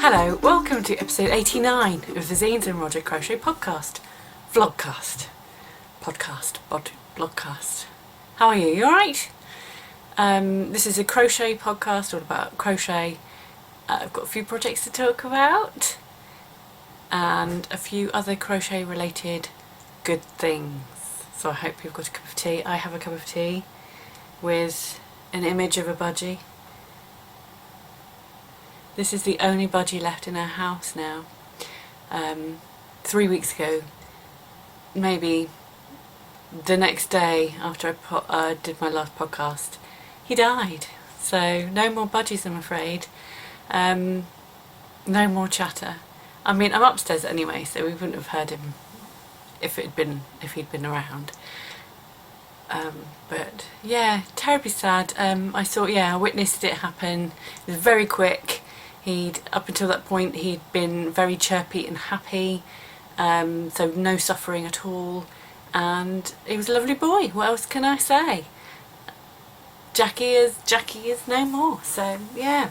Hello, welcome to episode 89 of the Zeens and Roger Crochet podcast. Vlogcast. Blogcast. How are you? You alright? This is a crochet podcast all about crochet. I've got a few projects to talk about and a few other crochet related good things. So I hope you've got a cup of tea. I have a cup of tea with an image of a budgie. This is the only budgie left in our house now. 3 weeks ago, maybe the next day after I did my last podcast, he died. So no more budgies, I'm afraid. No more chatter. I mean, I'm upstairs anyway, so we wouldn't have heard him if he'd been around. But yeah, terribly sad. I witnessed it happen. It was very quick. Up until that point, he'd been very chirpy and happy, so no suffering at all, and he was a lovely boy. What else can I say? Jackie is no more. So yeah,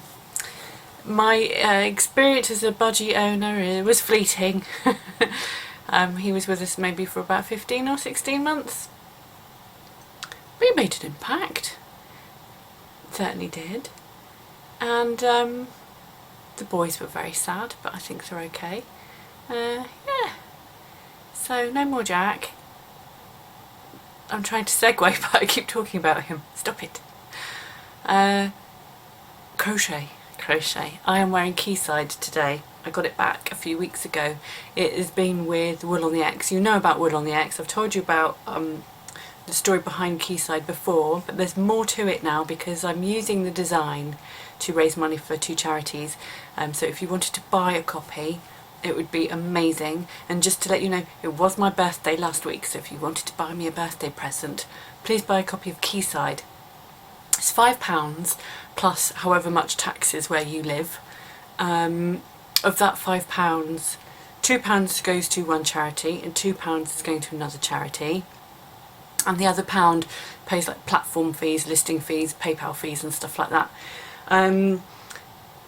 my experience as a budgie owner was fleeting. He was with us maybe for about 15 or 16 months. But he made an impact. Certainly did. And the boys were very sad, but I think they're okay. Yeah. So no more Jack. I'm trying to segue, but I keep talking about him. Stop it. Crochet. I am wearing Keysight today. I got it back a few weeks ago. It has been with Wool on the X. You know about Wool on the X. I've told you about the story behind Keysight before, but there's more to it now because I'm using the design to raise money for 2 charities. So if you wanted to buy a copy, it would be amazing. And just to let you know, it was my birthday last week, so if you wanted to buy me a birthday present, please buy a copy of Keysight. It's £5 plus however much taxes where you live. Of that £5, £2 goes to one charity and £2 is going to another charity. And the other £1 pays like platform fees, listing fees, PayPal fees and stuff like that.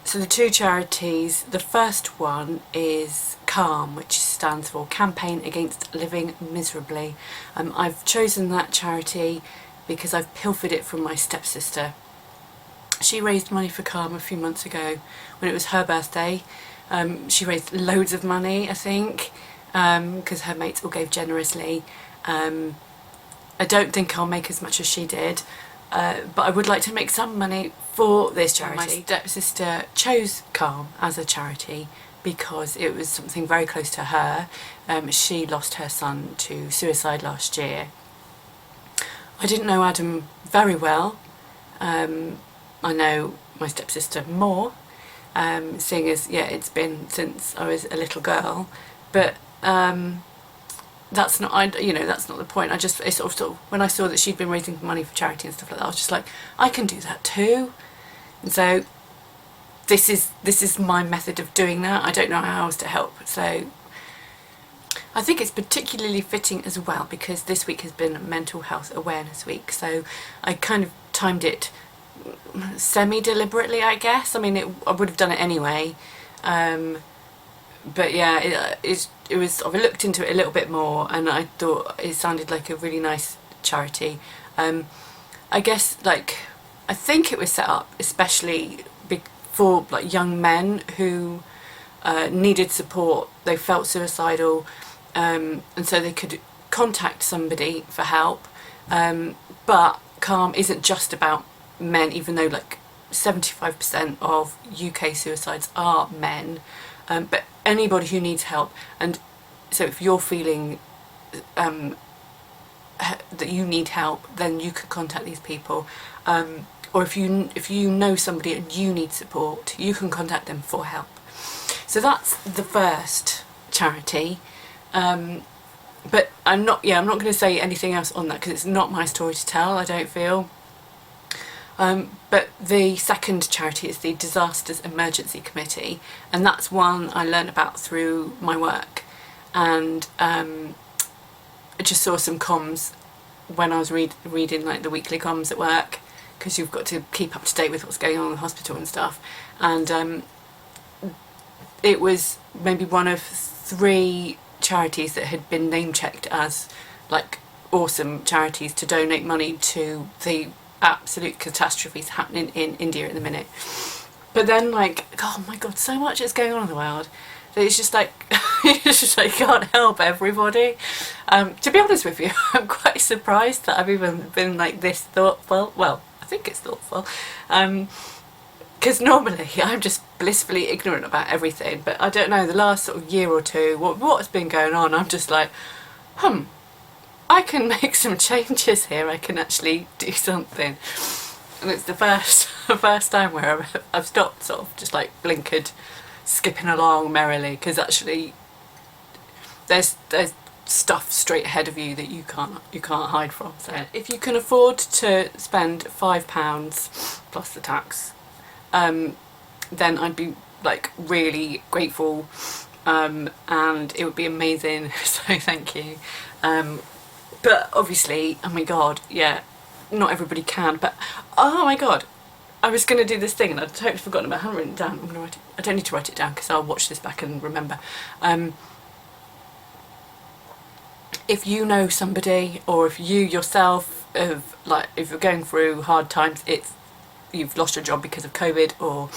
So the 2 charities, the first one is CALM, which stands for Campaign Against Living Miserably. I've chosen that charity because I've pilfered it from my stepsister. She raised money for CALM a few months ago when it was her birthday. She raised loads of money, I think, because her mates all gave generously. I don't think I'll make as much as she did, but I would like to make some money for this charity. My stepsister chose CALM as a charity because it was something very close to her. She lost her son to suicide last year. I didn't know Adam very well. I know my stepsister more, seeing as, yeah, it's been since I was a little girl, but that's not the point. It's sort of when I saw that she'd been raising money for charity and stuff like that, I was just like, I can do that too. And so this is my method of doing that. I don't know how else to help. So I think it's particularly fitting as well because this week has been Mental Health Awareness Week. So I kind of timed it semi-deliberately, I guess. I mean, I would have done it anyway. But yeah, it was. I've looked into it a little bit more, and I thought it sounded like a really nice charity. I guess, I think it was set up especially for young men who needed support. They felt suicidal, and so they could contact somebody for help. But CALM isn't just about men, even though 75% of UK suicides are men. But anybody who needs help, and so if you're feeling that you need help, then you can contact these people, or if you know somebody and you need support, you can contact them for help. So that's the first charity, but I'm not going to say anything else on that because it's not my story to tell, I don't feel. But the second charity is the Disasters Emergency Committee, and that's one I learned about through my work. And I just saw some comms when I was reading the weekly comms at work, because you've got to keep up to date with what's going on in the hospital and stuff. And it was maybe one of 3 charities that had been name checked as like awesome charities to donate money to the absolute catastrophes happening in India at the minute. But then, like, oh my god, so much is going on in the world that it's just like it's just like you can't help everybody. To be honest with you, I'm quite surprised that I've even been like this thoughtful. Well, I think it's thoughtful, because normally I'm just blissfully ignorant about everything, but I don't know, the last sort of year or two, what's been going on, I'm just like, I can make some changes here, I can actually do something. And it's the first time where I've stopped, sort of just like blinkered, skipping along merrily, because actually there's stuff straight ahead of you that you can't hide from. So if you can afford to spend £5 plus the tax, then I'd be like really grateful, and it would be amazing. So thank you. But obviously, oh my god, yeah, not everybody can. But oh my god, I was going to do this thing and I'd totally forgotten about it. I haven't written it down. I'm going to write it. I don't need to write it down because I'll watch this back and remember. If you know somebody, or if you yourself have, like, if you're going through hard times, you've lost your job because of COVID, or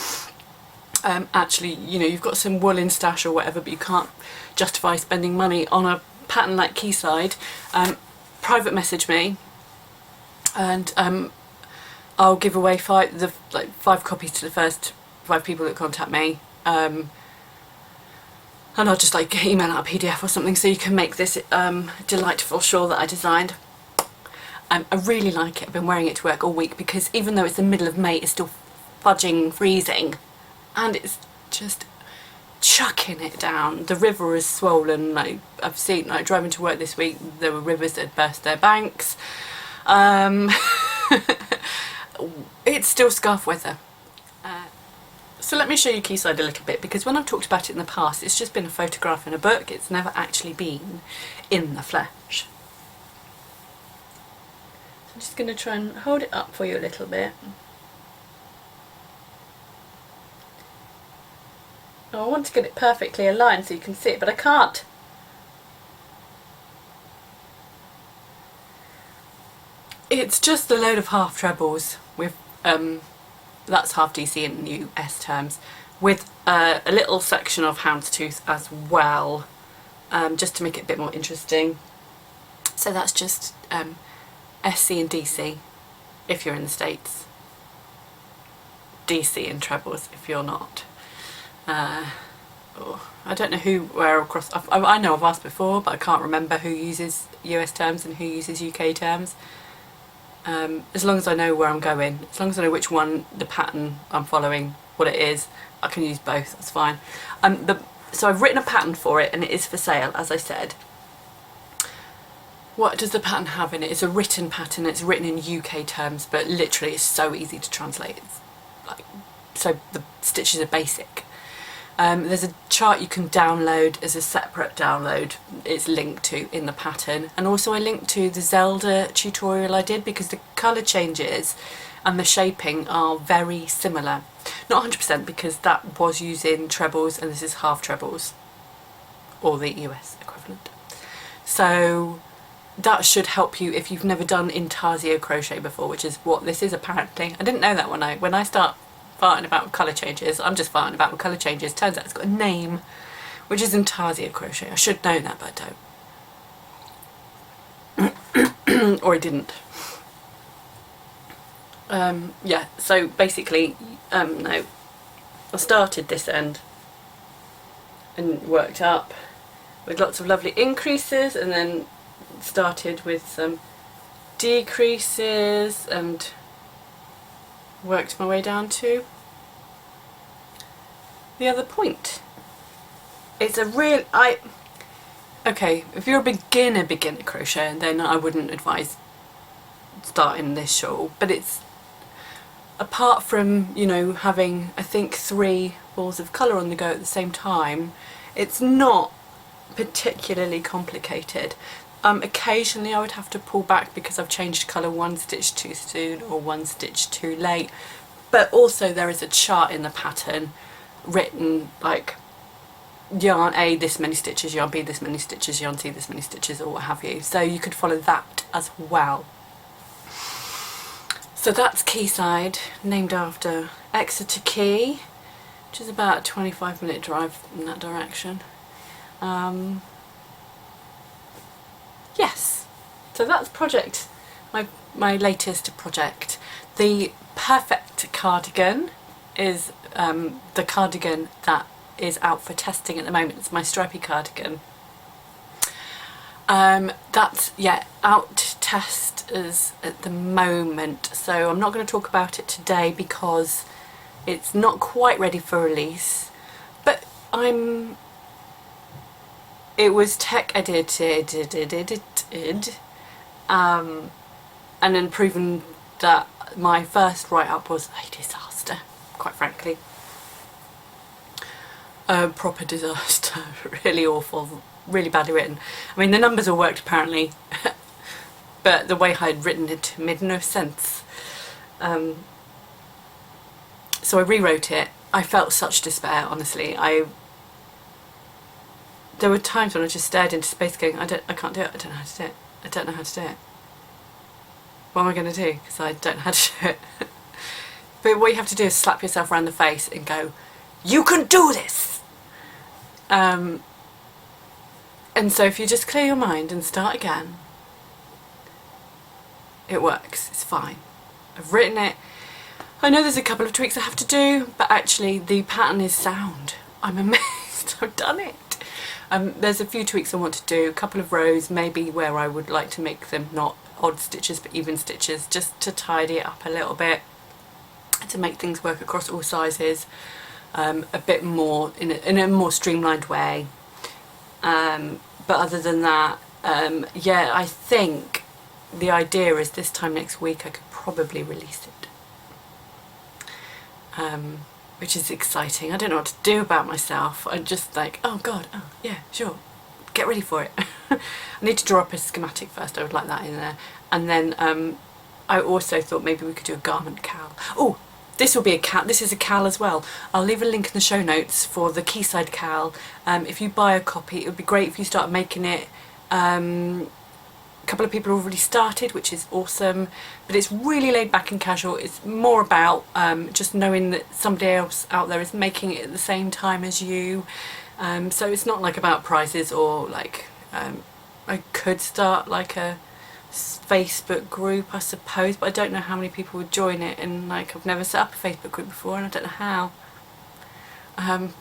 actually, you know, you've got some wool in stash or whatever, but you can't justify spending money on a pattern like Keysight, private message me, and I'll give away 5 copies to the first 5 people that contact me, and I'll just like email out a PDF or something so you can make this delightful shawl that I designed. I really like it. I've been wearing it to work all week because even though it's the middle of May, it's still fudging freezing, and it's just chucking it down. The river is swollen. Like, I've seen, like, driving to work this week, there were rivers that had burst their banks. It's still scarf weather. So let me show you Keysight a little bit, because when I've talked about it in the past, it's just been a photograph in a book. It's never actually been in the flesh. I'm just going to try and hold it up for you a little bit. Oh, I want to get it perfectly aligned so you can see it, but I can't. It's just a load of half trebles with, that's half DC in US terms, with a little section of houndstooth as well, just to make it a bit more interesting. So that's just SC and DC if you're in the States, DC and trebles if you're not. I don't know where across, I know I've asked before, but I can't remember who uses US terms and who uses UK terms. As long as I know where I'm going, as long as I know which one, the pattern I'm following, what it is, I can use both, that's fine. So I've written a pattern for it and it is for sale, as I said. What does the pattern have in it? It's a written pattern, it's written in UK terms, but literally it's so easy to translate. It's like, so the stitches are basic. There's a chart you can download as a separate download. It's linked to in the pattern, and also I linked to the Zelda tutorial I did, because the colour changes and the shaping are very similar. Not 100% because that was using trebles and this is half trebles, or the US equivalent. So that should help you if you've never done intarsia crochet before, which is what this is apparently. I didn't know that when I start farting about colour changes, I'm just farting about colour changes. Turns out it's got a name, which is intarsia crochet. I should know that, but I don't. Or I didn't. Yeah, so basically, no, I started this end and worked up with lots of lovely increases, and then started with some decreases and worked my way down to the other point. It's a real, okay, if you're a beginner crochet, then I wouldn't advise starting this shawl, but it's, apart from, you know, having I think 3 balls of colour on the go at the same time, it's not particularly complicated. Occasionally I would have to pull back because I've changed colour 1 stitch too soon or 1 stitch too late, but also there is a chart in the pattern written like yarn A this many stitches, yarn B this many stitches, yarn C this many stitches, or what have you. So you could follow that as well. So that's Keysight, named after Exeter Key, which is about a 25-minute drive in that direction. Yes, so that's project, my latest project. The perfect cardigan is the cardigan that is out for testing at the moment. It's my stripy cardigan. That's, yeah, out to test is at the moment, so I'm not going to talk about it today because it's not quite ready for release, but it was tech edited, and then proven that my first write-up was a disaster, quite frankly. A proper disaster, really awful, really badly written. I mean, the numbers all worked apparently, but the way I'd written it made no sense. So I rewrote it. I felt such despair, honestly. There were times when I just stared into space going, I can't do it, I don't know how to do it, I don't know how to do it. What am I going to do? Because I don't know how to do it. But what you have to do is slap yourself around the face and go, you can do this! And so if you just clear your mind and start again, it works, it's fine. I've written it. I know there's a couple of tweaks I have to do, but actually the pattern is sound. I'm amazed I've done it. There's a few tweaks I want to do, a couple of rows maybe where I would like to make them not odd stitches but even stitches, just to tidy it up a little bit, to make things work across all sizes, a bit more in a more streamlined way. But other than that, yeah, I think the idea is this time next week I could probably release it, which is exciting. I don't know what to do about myself. I'm just like, oh god, oh yeah, sure, get ready for it. I need to draw up a schematic first. I would like that in there, and then I also thought maybe we could do a garment cowl. Oh, this will be a cowl. This is a cowl as well. I'll leave a link in the show notes for the Keysight cowl. If you buy a copy, it would be great if you start making it. A couple of people have already started, which is awesome, but it's really laid back and casual. It's more about just knowing that somebody else out there is making it at the same time as you. So it's not like about prizes or like, I could start like a Facebook group I suppose, but I don't know how many people would join it, and like I've never set up a Facebook group before and I don't know how.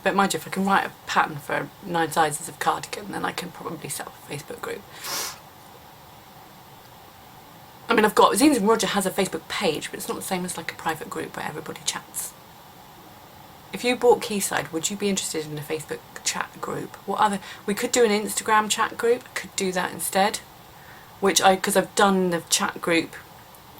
But mind you, if I can write a pattern for 9 sizes of cardigan, then I can probably set up a Facebook group. I mean, I've got, Zeens and Roger has a Facebook page, but it's not the same as like a private group where everybody chats. If you bought Keysight, would you be interested in a Facebook chat group? What other, we could do an Instagram chat group, I could do that instead. Because I've done the chat group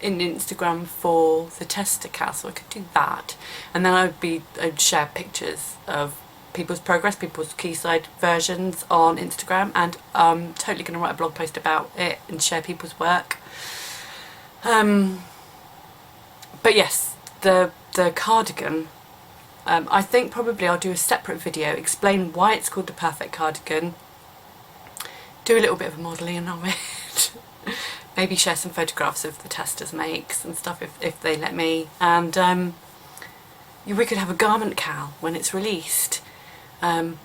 in Instagram for the tester cowl, so I could do that. And then I'd share pictures of people's progress, people's Keysight versions on Instagram, and I'm totally going to write a blog post about it and share people's work. But yes, the cardigan, I think probably I'll do a separate video, explain why it's called the perfect cardigan, do a little bit of modelling on it, maybe share some photographs of the testers makes and stuff if they let me, and we could have a garment cowl when it's released. I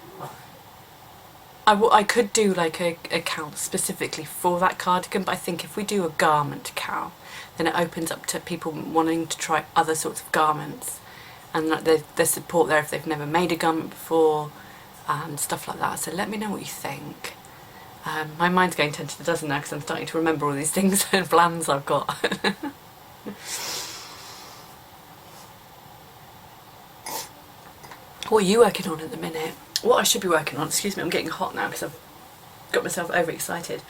could do like a cowl specifically for that cardigan, but I think if we do a garment cowl, then it opens up to people wanting to try other sorts of garments, and like there's support there if they've never made a garment before and stuff like that. So let me know what you think. My mind's going 10 to the dozen now because I'm starting to remember all these things and plans I've got. What are you working on at the minute? What I should be working on, excuse me, I'm getting hot now because I've got myself overexcited.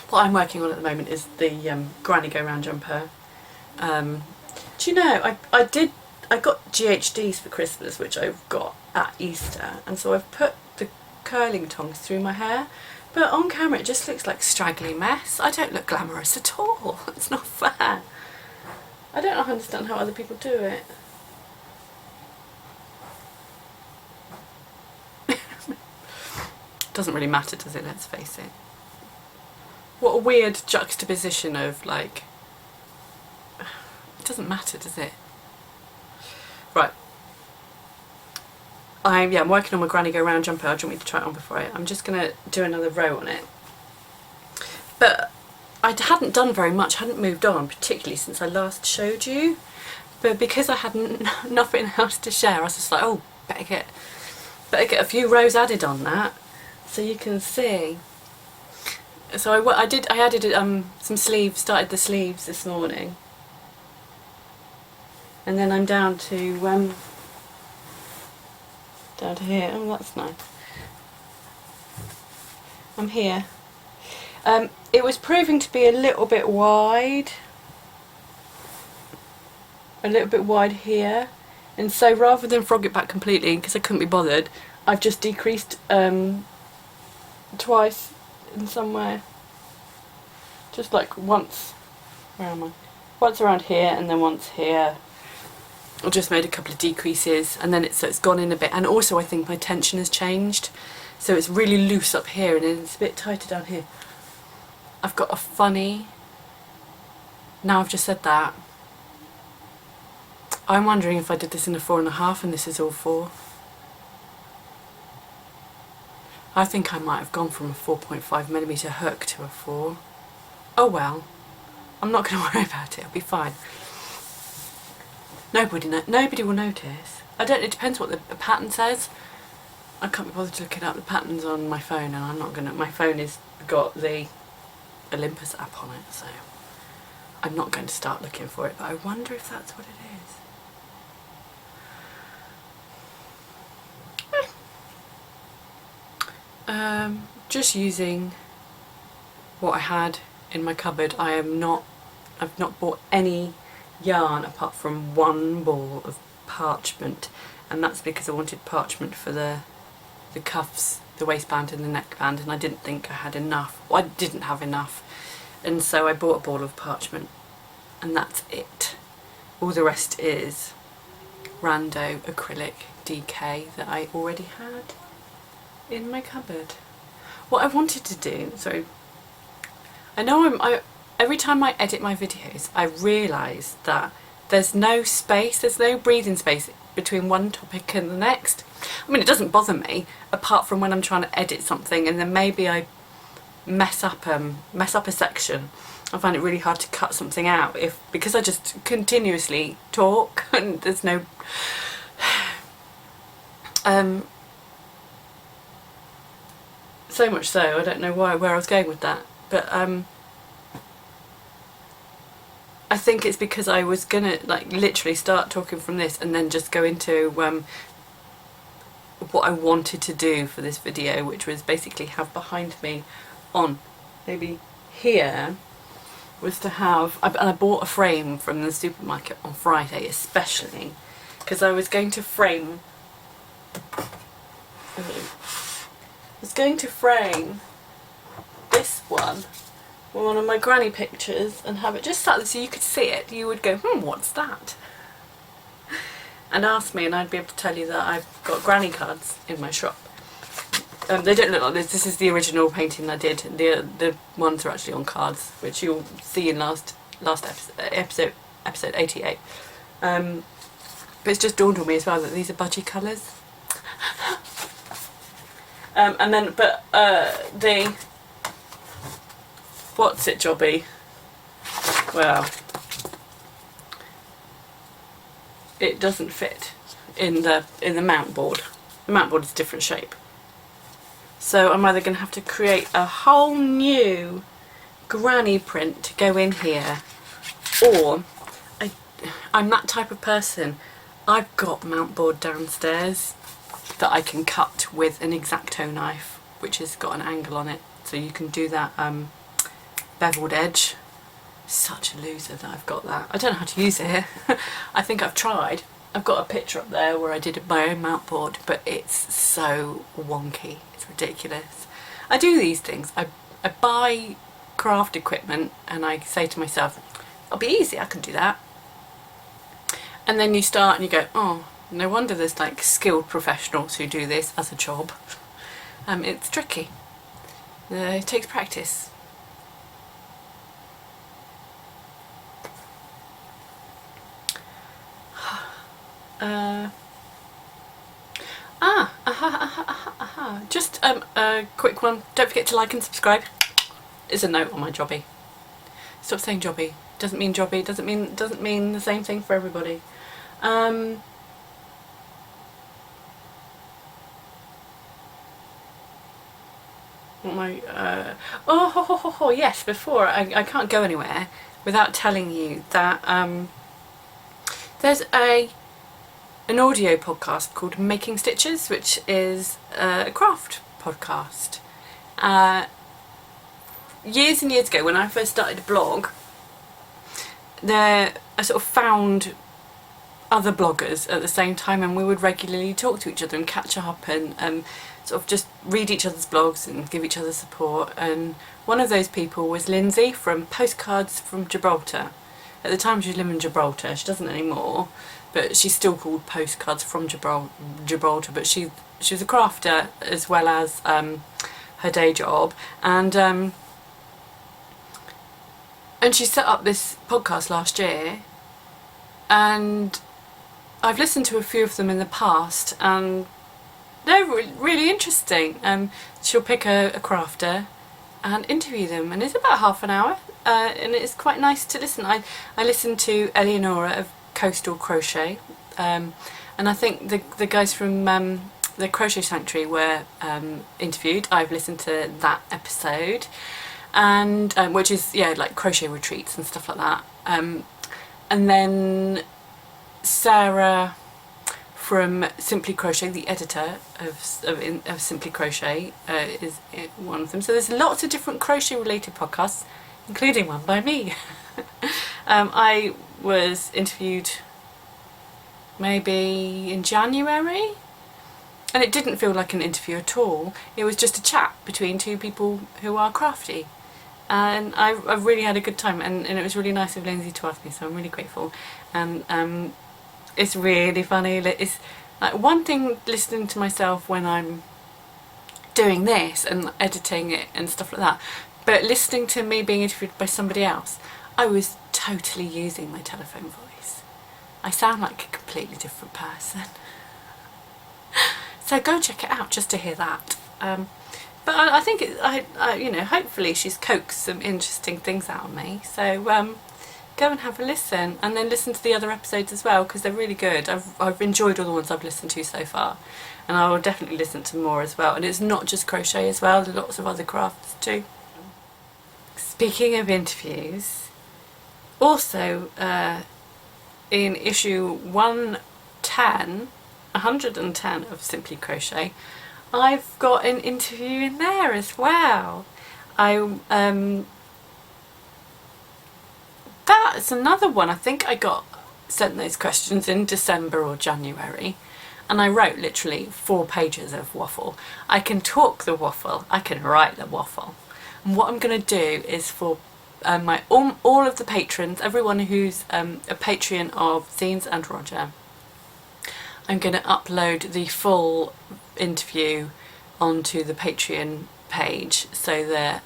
What I'm working on at the moment is the granny go-round jumper. Do you know, I got GHDs for Christmas, which I've got at Easter, and so I've put the curling tongs through my hair, but on camera it just looks like a straggly mess. I don't look glamorous at all. It's not fair. I don't understand how other people do it. Doesn't really matter, does it? Let's face it. What a weird juxtaposition of like, it doesn't matter, does it? Right. I'm working on my granny go round jumper. Do you want me to try it on before I'm just going to do another row on it. But I hadn't done very much, hadn't moved on, particularly since I last showed you. But because I had nothing else to share, I was just like, oh, better get a few rows added on that, so you can see. So I added some sleeves, started the sleeves this morning, and then I'm down to here. Oh, that's nice. I'm here. It was proving to be a little bit wide here, and so rather than frog it back completely, because I couldn't be bothered, I've just decreased twice in somewhere, just like once. Where am I? Once around here and then once here. I just made a couple of decreases, and then so it's gone in a bit. And also I think my tension has changed, so it's really loose up here and it's a bit tighter down here. I've got a funny, now I've just said that, I'm wondering if I did this in a 4.5 and this is all 4. I think I might have gone from a 4.5mm hook to a 4. Oh well, I'm not going to worry about it, it'll be fine. Nobody will notice. I don't, it depends what the pattern says. I can't be bothered to looking up the patterns on my phone, and I'm not going to, my phone has got the Olympus app on it, so I'm not going to start looking for it, but I wonder if that's what it is. Just using what I had in my cupboard. I've not bought any yarn apart from one ball of parchment, and that's because I wanted parchment for the cuffs, the waistband and the neckband, and I didn't think I had enough. Well, I didn't have enough, and so I bought a ball of parchment, and that's it. All the rest is rando acrylic DK that I already had in my cupboard. What I wanted to do, so I know every time I edit my videos I realise that there's no space, there's no breathing space between one topic and the next. I mean, it doesn't bother me, apart from when I'm trying to edit something and then maybe I mess up a section. I find it really hard to cut something out because I just continuously talk and there's no so much so I don't know where I was going with that, but I think it's because I was gonna like literally start talking from this and then just go into what I wanted to do for this video, which was basically have behind me on maybe here was to have, and I bought a frame from the supermarket on Friday especially because I was going to frame this one of my granny pictures and have it just sat there so you could see it. You would go, what's that? And ask me and I'd be able to tell you that I've got granny cards in my shop. They don't look like this. This is the original painting I did. The ones are actually on cards, which you'll see in last episode 88. But it's just dawned on me as well that these are budgie colours. And then, but the what's it jobby? Well, it doesn't fit in the mount board. The mount board is a different shape. So I'm either going to have to create a whole new granny print to go in here, or I'm that type of person. I've got mount board downstairs that I can cut with an X-Acto knife, which has got an angle on it, so you can do that beveled edge. Such a loser that I've got that. I don't know how to use it. I think I've tried. I've got a picture up there where I did my own mount board, but it's so wonky. It's ridiculous. I do these things. I buy craft equipment and I say to myself, it'll be easy, I can do that. And then you start and you go, oh, no wonder there's like skilled professionals who do this as a job. It's tricky. It takes practice. Just a quick one. Don't forget to like and subscribe. Is a note on my jobby. Stop saying jobby. Doesn't mean jobby. Doesn't mean the same thing for everybody. Yes, before I can't go anywhere without telling you that there's an audio podcast called Making Stitches, which is a craft podcast. Years and years ago, when I first started a blog, I sort of found other bloggers at the same time, and we would regularly talk to each other and catch up and sort of just read each other's blogs and give each other support. And one of those people was Lindsay from Postcards from Gibraltar. At the time she was living in Gibraltar, she doesn't anymore, but she's still called Postcards from Gibraltar, but she was a crafter as well as her day job, and she set up this podcast last year, and I've listened to a few of them in the past, and they're really interesting. She'll pick a crafter and interview them, and it's about half an hour, and it's quite nice to listen. I listened to Eleonora of Coastal Crochet, and I think the guys from the Crochet Sanctuary were interviewed. I've listened to that episode, and which is like crochet retreats and stuff like that. And then Sarah from Simply Crochet, the editor of Simply Crochet, is one of them. So there's lots of different crochet related podcasts, including one by me. I was interviewed maybe in January, and it didn't feel like an interview at all. It was just a chat between two people who are crafty, and I really had a good time, and it was really nice of Lindsay to ask me, so I'm really grateful. And it's really funny. It's like one thing listening to myself when I'm doing this and editing it and stuff like that, but listening to me being interviewed by somebody else, I was totally using my telephone voice. I sound like a completely different person. So go check it out just to hear that. But I think hopefully she's coaxed some interesting things out of me. So go and have a listen, and then listen to the other episodes as well, because they're really good. I've enjoyed all the ones I've listened to so far, and I will definitely listen to more as well. And it's not just crochet as well, there's lots of other crafts too. Speaking of interviews, also in issue 110 of Simply Crochet, I've got an interview in there as well. That's another one. I think I got sent those questions in December or January, and I wrote literally 4 pages of waffle. I can talk the waffle, I can write the waffle. And what I'm going to do is for all of the patrons, everyone who's a Patreon of Zeens and Roger, I'm going to upload the full interview onto the Patreon page, so that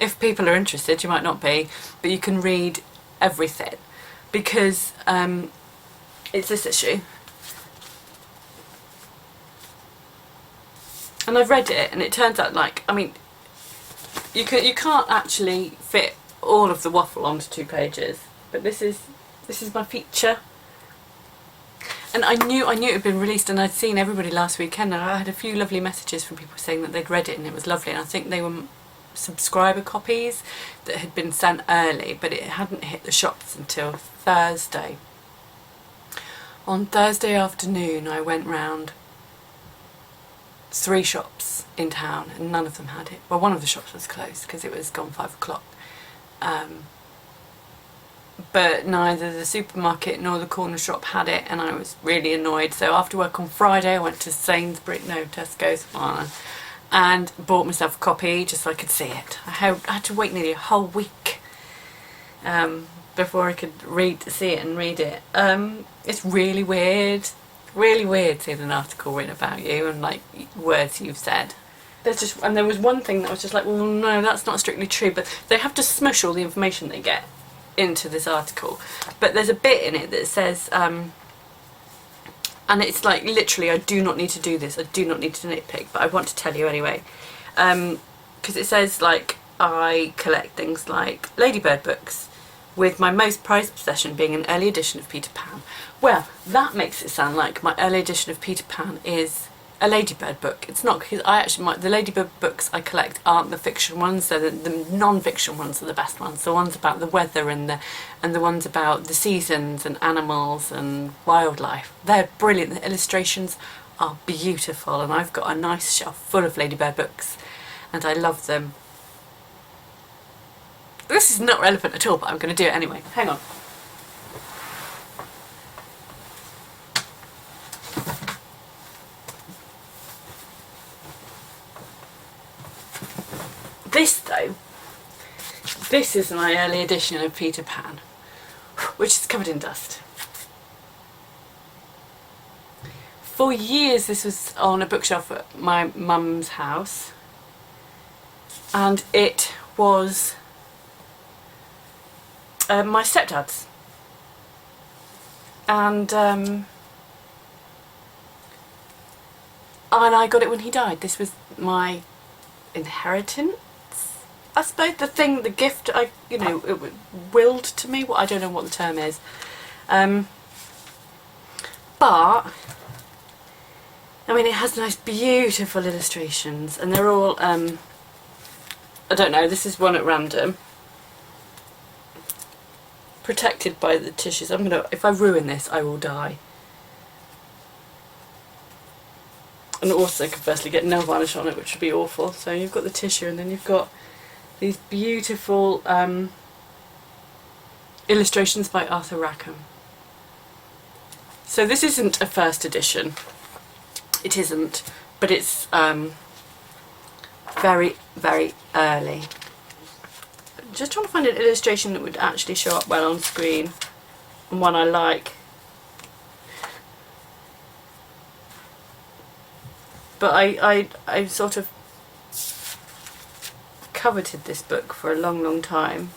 if people are interested, you might not be, but you can read everything, because it's this issue, and I've read it, and it turns out, you can't actually fit all of the waffle onto 2 pages, but this is my feature. And I knew it had been released, and I'd seen everybody last weekend, and I had a few lovely messages from people saying that they'd read it and it was lovely, and I think they were subscriber copies that had been sent early, but it hadn't hit the shops until Thursday. On Thursday afternoon I went round 3 shops in town, and none of them had it. Well, one of the shops was closed because it was gone 5 o'clock. But neither the supermarket nor the corner shop had it, and I was really annoyed. So after work on Friday I went to Tesco's, and bought myself a copy just so I could see it. I had to wait nearly a whole week before I could see it and read it. It's really weird seeing an article written about you and words you've said. and there was one thing that was just like, well, no, that's not strictly true, but they have to smush all the information they get into this article. But there's a bit in it that says, and it's like literally, I do not need to do this, I do not need to nitpick, but I want to tell you anyway, because it says like, I collect things like Ladybird books, with my most prized possession being an early edition of Peter Pan. Well, that makes it sound like my early edition of Peter Pan is a Ladybird book. It's not, because the Ladybird books I collect aren't the fiction ones, so the non-fiction ones are the best ones. The ones about the weather and the ones about the seasons and animals and wildlife. They're brilliant. The illustrations are beautiful, and I've got a nice shelf full of Ladybird books, and I love them. This is not relevant at all, but I'm going to do it anyway. Hang on. This though, this is my early edition of Peter Pan, which is covered in dust. For years this was on a bookshelf at my mum's house, and it was my stepdad's, and I got it when he died. This was my inheritance, I suppose, the gift it willed to me. I don't know what the term is, but I mean, it has nice beautiful illustrations, and they're all I don't know, this is one at random, protected by the tissues. If I ruin this, I will die. And also could firstly get nail varnish on it, which would be awful. So you've got the tissue, and then you've got these beautiful illustrations by Arthur Rackham. So this isn't a first edition. It isn't, but it's very, very early. Just trying to find an illustration that would actually show up well on screen, and one I like. But I sort of coveted this book for a long, long time.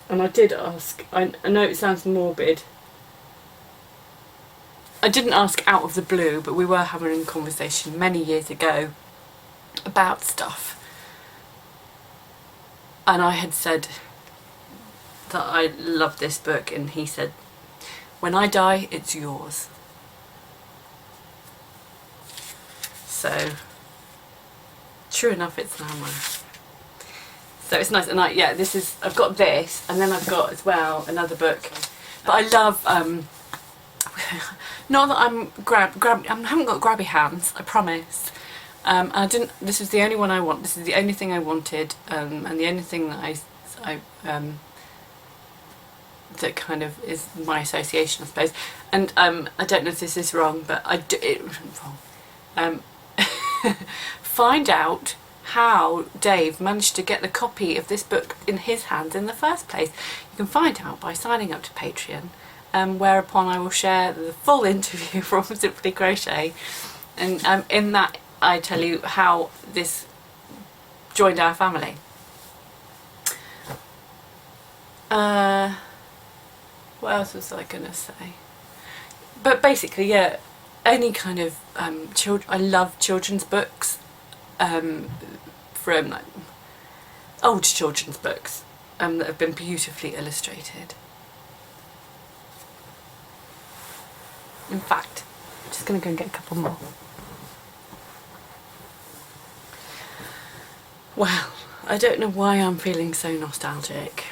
And I did ask, I know it sounds morbid, I didn't ask out of the blue, but we were having a conversation many years ago about stuff. And I had said that I loved this book, and he said, when I die, it's yours. So, true enough, it's now mine. So it's nice, and I've got this, and then I've got as well another book. But I love, not that I'm I haven't got grabby hands, I promise. This was the only one I want, this is the only thing I wanted, and the only thing that that kind of is my association, I suppose. And I don't know if this is wrong, but find out how Dave managed to get the copy of this book in his hands in the first place. You can find out by signing up to Patreon, whereupon I will share the full interview from Simply Crochet, and in that I tell you how this joined our family. What else was I gonna say? But basically, yeah, any kind of I love children's books, from like old children's books that have been beautifully illustrated. In fact, I'm just gonna go and get a couple more. Well, I don't know why I'm feeling so nostalgic.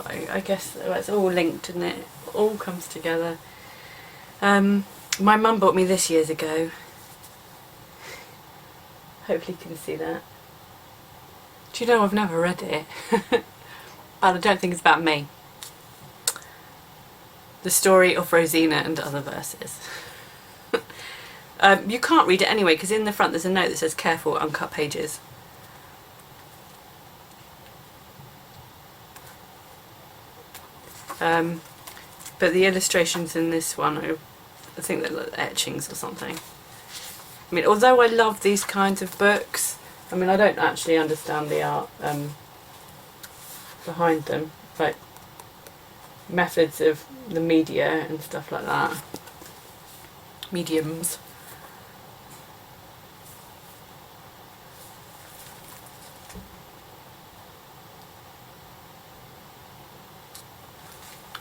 I guess it's all linked, and it all comes together. My mum bought me this years ago. Hopefully you can see that. Do you know, I've never read it. But I don't think it's about me. The Story of Rosina and Other Verses. You can't read it anyway, because in the front there's a note that says careful, uncut pages. But the illustrations in this one are, I think they're like etchings or something. I mean, although I love these kinds of books, I mean, I don't actually understand the art behind them, like methods of the media and stuff like that. Mediums.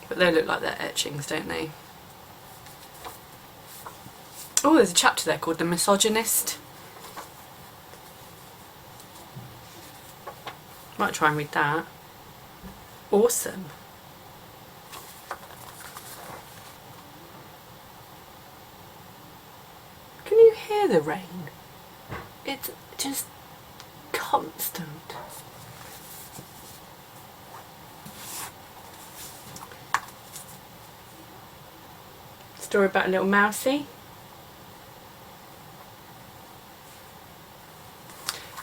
But they look like they're etchings, don't they? Oh, there's a chapter there called The Misogynist. Might try and read that. Awesome. Can you hear the rain? It's just constant. Story about a little mousey.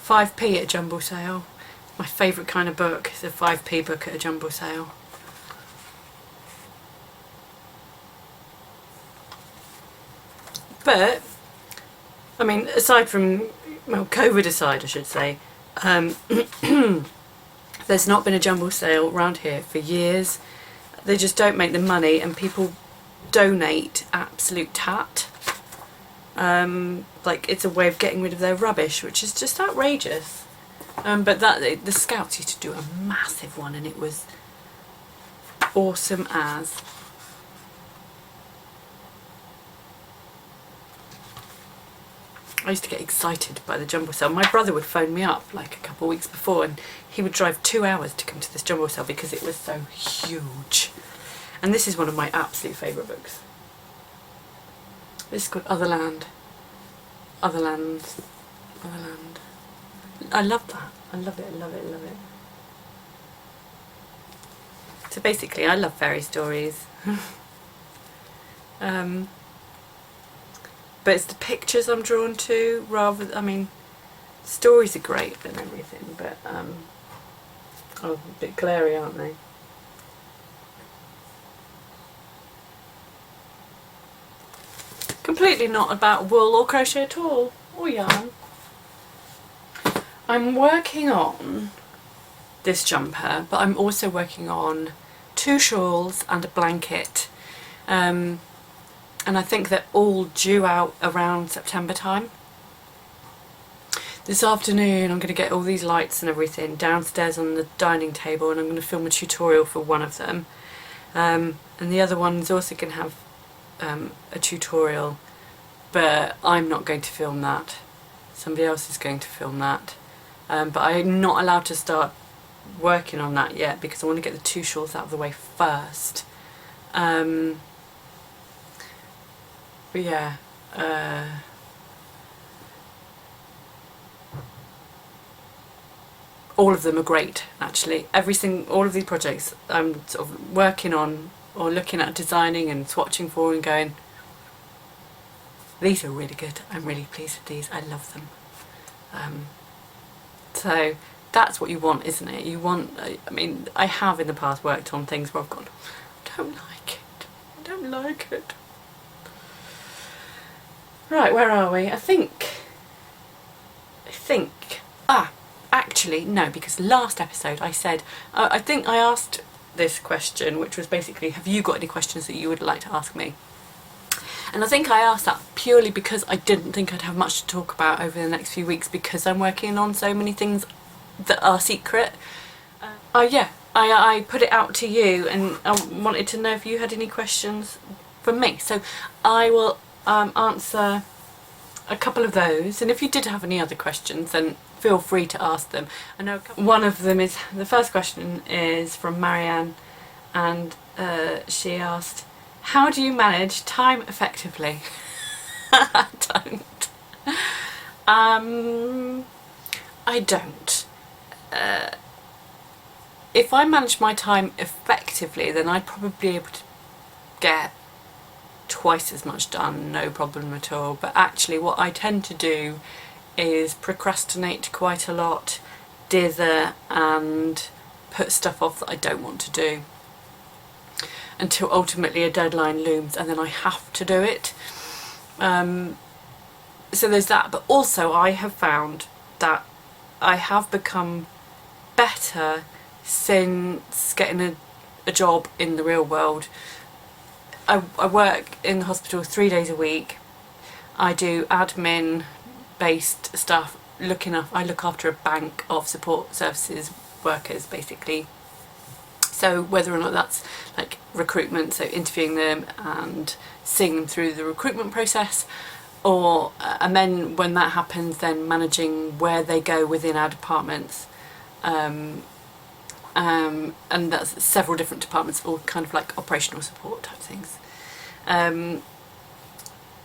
5p at a jumble sale. My favourite kind of book is a 5p book at a jumble sale. But, I mean, aside from, well, COVID aside I should say, there's not been a jumble sale around here for years. They just don't make the money, and people donate absolute tat. Like, it's a way of getting rid of their rubbish, which is just outrageous. But the Scouts used to do a massive one, and it was awesome as. I used to get excited by the jumble sale. My brother would phone me up like a couple of weeks before, and he would drive 2 hours to come to this jumble sale because it was so huge. And this is one of my absolute favourite books. This is called Otherland. Otherland. Otherland. I love that. I love it, I love it, I love it. So basically, I love fairy stories. But it's the pictures I'm drawn to rather, I mean, stories are great and everything, but oh, a bit glary, aren't they? Completely not about wool or crochet at all, or yarn. I'm working on this jumper, but I'm also working on 2 shawls and a blanket. And I think they're all due out around September time. This afternoon I'm going to get all these lights and everything downstairs on the dining table, and I'm going to film a tutorial for one of them. And the other one's also going to have a tutorial, but I'm not going to film that. Somebody else is going to film that. But I'm not allowed to start working on that yet because I want to get the 2 shawls out of the way first. But yeah, all of them are great actually. All of these projects I'm sort of working on or looking at designing and swatching for and going, these are really good, I'm really pleased with these, I love them. So that's what you want, isn't it? You want, I mean, I have in the past worked on things where I've gone, I don't like it, I don't like it. Right, where are we? I think, actually, no, because last episode I said, I think I asked this question, which was basically, have you got any questions that you would like to ask me? And I think I asked that purely because I didn't think I'd have much to talk about over the next few weeks because I'm working on so many things that are secret. Yeah, I put it out to you and I wanted to know if you had any questions from me. So I will answer a couple of those, and if you did have any other questions then feel free to ask them. I know one of them is, the first question is from Marianne, and she asked, how do you manage time effectively? I don't. I don't. If I manage my time effectively, then I'd probably be able to get twice as much done, no problem at all. But actually what I tend to do is procrastinate quite a lot, dither and put stuff off that I don't want to do until ultimately a deadline looms and then I have to do it. so there's that, but also I have found that I have become better since getting a job in the real world. I work in the hospital 3 days a week. I do admin based stuff, I look after a bank of support services workers basically. So whether or not that's like recruitment, so interviewing them and seeing them through the recruitment process, or and then when that happens, then managing where they go within our departments, and that's several different departments, all kind of like operational support type things.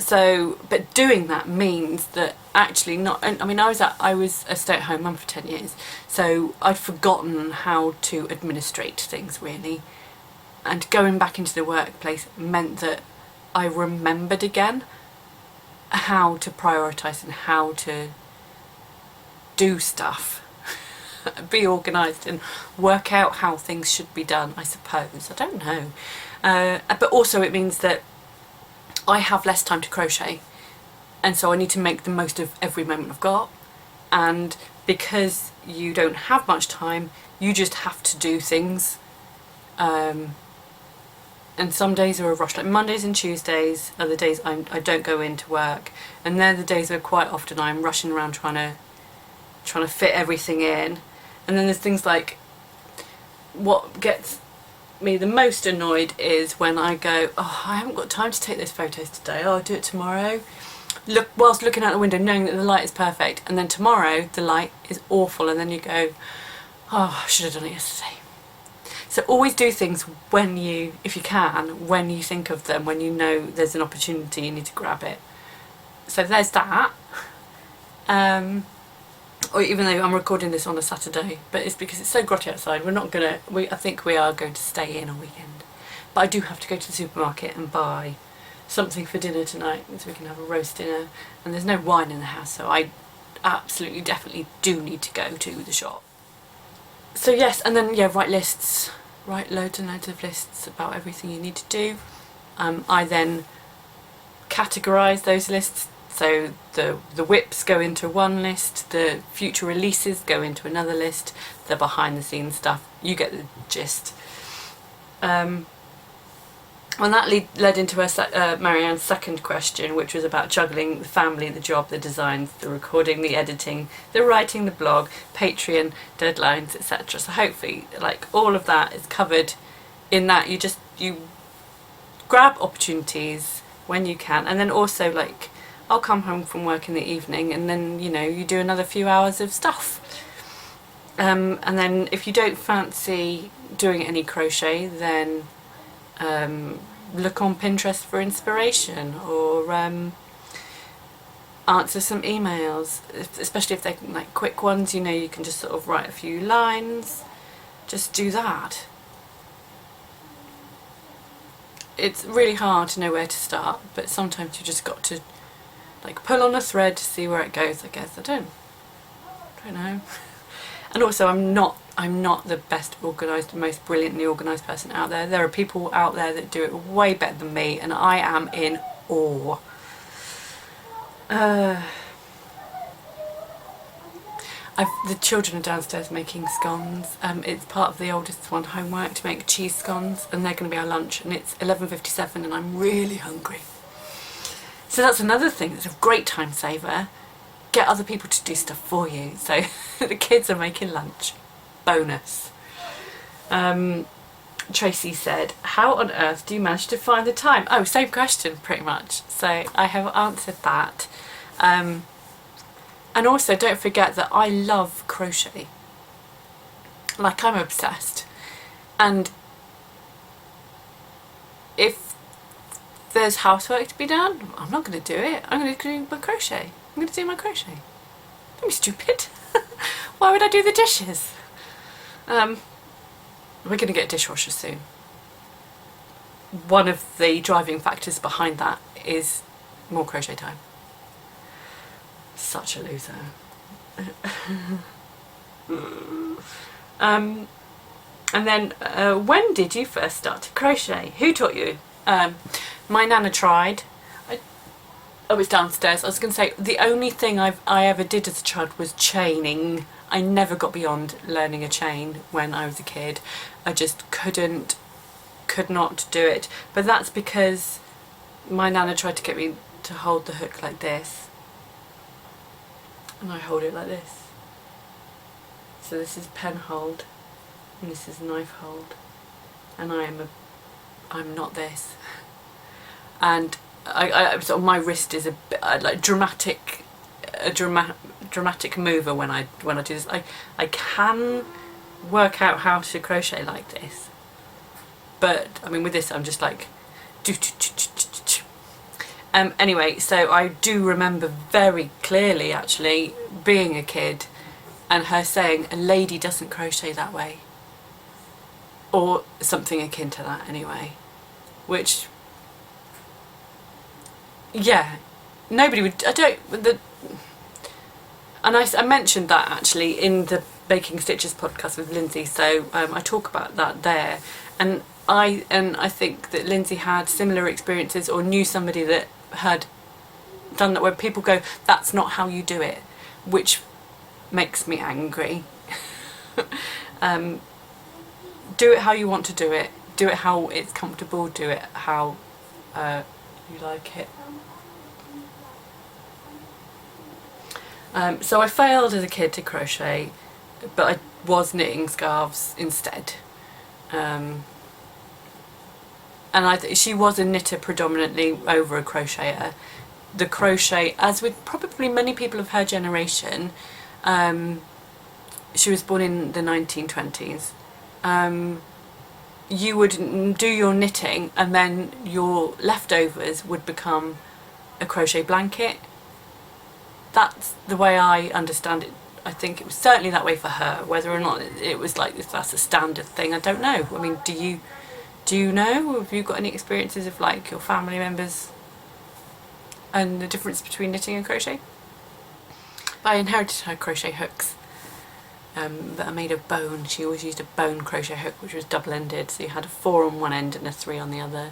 So, but doing that means that actually not, I mean, I was a stay-at-home mum for 10 years, so I'd forgotten how to administrate things really, and going back into the workplace meant that I remembered again how to prioritise and how to do stuff, be organised and work out how things should be done, I suppose. I don't know. But also it means that I have less time to crochet, and so I need to make the most of every moment I've got, and because you don't have much time, you just have to do things, and some days are a rush, like Mondays and Tuesdays are the days I don't go into work, and they're the days where quite often I'm rushing around trying to fit everything in. And then there's things like, what gets me the most annoyed is when I go, oh, I haven't got time to take those photos today, oh, I'll do it tomorrow. Whilst looking out the window knowing that the light is perfect, and then tomorrow the light is awful, and then you go, oh, I should have done it yesterday. So always do things when you, if you can, when you think of them, when you know there's an opportunity, you need to grab it. So there's that. Or even though I'm recording this on a Saturday, but it's because it's so grotty outside, I think we are going to stay in a weekend. But I do have to go to the supermarket and buy something for dinner tonight, so we can have a roast dinner, and there's no wine in the house, so I absolutely definitely do need to go to the shop. So yes, and then yeah, write lists, write loads and loads of lists about everything you need to do. I then categorise those lists, so the whips go into one list, the future releases go into another list, the behind the scenes stuff, you get the gist. And that led into Marianne's second question, which was about juggling the family, the job, the designs, the recording, the editing, the writing, the blog, Patreon, deadlines, etc. So hopefully, like, all of that is covered in that. You grab opportunities when you can, and then also, like, I'll come home from work in the evening, and then, you know, you do another few hours of stuff. And then if you don't fancy doing any crochet, then look on Pinterest for inspiration, or answer some emails, especially if they're like quick ones, you know, you can just sort of write a few lines, just do that. It's really hard to know where to start, but sometimes you just got to like pull on a thread to see where it goes, I guess. I don't know. And also I'm not the best organised, most brilliantly organised person out there. There are people out there that do it way better than me, and I am in awe. The children are downstairs making scones. It's part of the oldest one's homework to make cheese scones, and they're going to be our lunch, and it's 11:57 and I'm really hungry. So that's another thing that's a great time saver. Get other people to do stuff for you. So the kids are making lunch. Bonus. Tracy said, how on earth do you manage to find the time? Oh, same question pretty much. So I have answered that. And also don't forget that I love crochet. Like, I'm obsessed. And if there's housework to be done, I'm not going to do it. I'm going to do my crochet. I'm going to do my crochet. Don't be stupid. Why would I do the dishes? We're going to get a dishwasher soon. One of the driving factors behind that is more crochet time. Such a loser. And then, when did you first start to crochet? Who taught you? My nana tried. Oh, it's downstairs. I was going to say, the only thing I ever did as a child was chaining. I never got beyond learning a chain when I was a kid. I just could not do it. But that's because my nana tried to get me to hold the hook like this. And I hold it like this. So this is pen hold, and this is knife hold. And I'm not this. And so my wrist is a bit like dramatic mover when I do this. I can work out how to crochet like this, but I mean with this I'm just like anyway, so I do remember very clearly actually being a kid and her saying a lady doesn't crochet that way, or something akin to that anyway, which, yeah, nobody would, and I mentioned that actually in the Baking Stitches podcast with Lindsay, so I talk about that there, and I think that Lindsay had similar experiences or knew somebody that had done that, where people go, that's not how you do it, which makes me angry. Do it how you want to do it how it's comfortable, do it how you like it. So I failed as a kid to crochet, but I was knitting scarves instead. And she was a knitter predominantly over a crocheter. The crochet, as with probably many people of her generation, she was born in the 1920s. You would do your knitting and then your leftovers would become a crochet blanket. That's the way I understand it. I think it was certainly that way for her. Whether or not it was like if that's a standard thing, I don't know. I mean, do you know? Have you got any experiences of like your family members and the difference between knitting and crochet? I inherited her crochet hooks that are made of bone. She always used a bone crochet hook, which was double-ended, so you had a 4 on one end and a 3 on the other.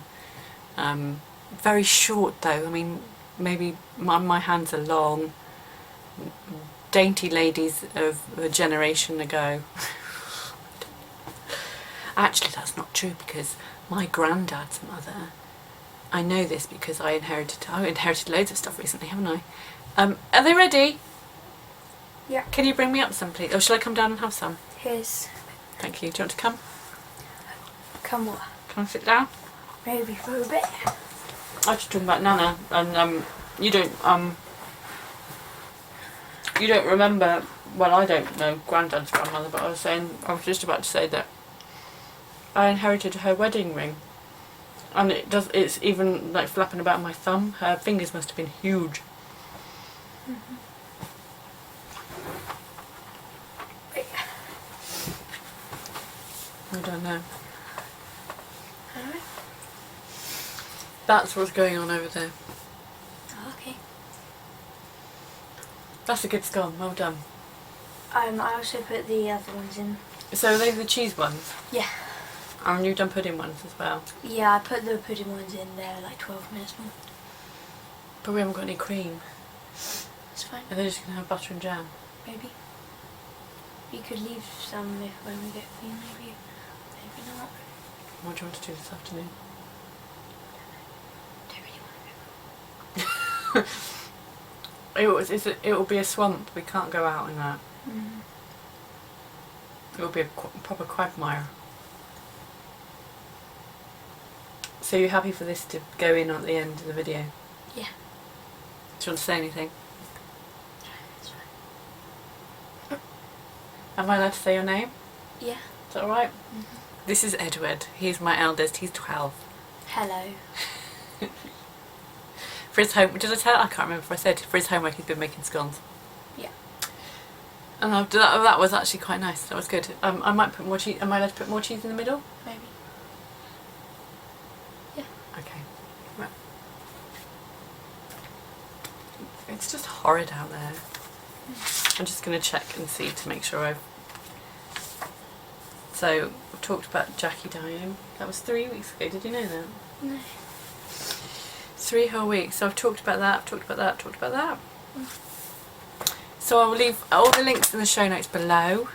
Very short though. I mean, maybe my hands are long. Dainty ladies of a generation ago. Actually, that's not true, because my granddad's mother, I know this because I inherited loads of stuff recently, haven't I? Are they ready? Yeah. Can you bring me up some, please? Or shall I come down and have some? Here's. Thank you. Do you want to come? Come on. Come and sit down? Maybe for a bit. I was just talking about Nana, and you don't remember, well, I don't know Granddad's grandmother, but I was just about to say that I inherited her wedding ring, and it's even like flapping about my thumb. Her fingers must have been huge. Mm-hmm. I don't know. Alright. That's what's going on over there. Okay. That's a good scone, well done. I also put the other ones in. So are they the cheese ones? Yeah. And you've done pudding ones as well? Yeah, I put the pudding ones in there like 12 minutes more. But we haven't got any cream. It's fine. Are they just going to have butter and jam? Maybe. You could leave some if when we get cream, maybe. Maybe not. What do you want to do this afternoon? Don't really want to go. It will be a swamp. We can't go out in that. Mm. It will be a proper quagmire. So you're happy for this to go in at the end of the video? Yeah. Do you want to say anything? It's fine. Am I allowed to say your name? Yeah. Is that alright? Mm-hmm. This is Edward. He's my eldest. He's 12. Hello. For his homework, did I tell? I can't remember if I said. For his homework, he's been making scones. Yeah. And that was actually quite nice. That was good. I might put more cheese. Am I allowed to put more cheese in the middle? Maybe. Yeah. Okay. Right. It's just horrid out there. I'm just going to check and see to make sure I've... So, we've talked about Jackie dying. That was 3 weeks ago. Did you know that? No. 3 whole weeks. So I've talked about that, I've talked about that, talked about that. So I will leave all the links in the show notes below.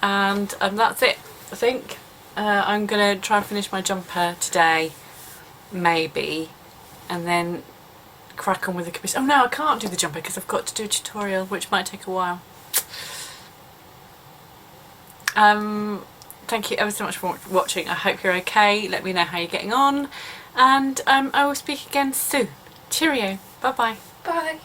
And that's it, I think. I'm going to try and finish my jumper today, maybe, and then crack on with the caboose. Oh no, I can't do the jumper because I've got to do a tutorial, which might take a while. Thank you ever so much for watching. I hope you're okay. Let me know how you're getting on, and I will speak again soon. Cheerio. Bye bye. Bye.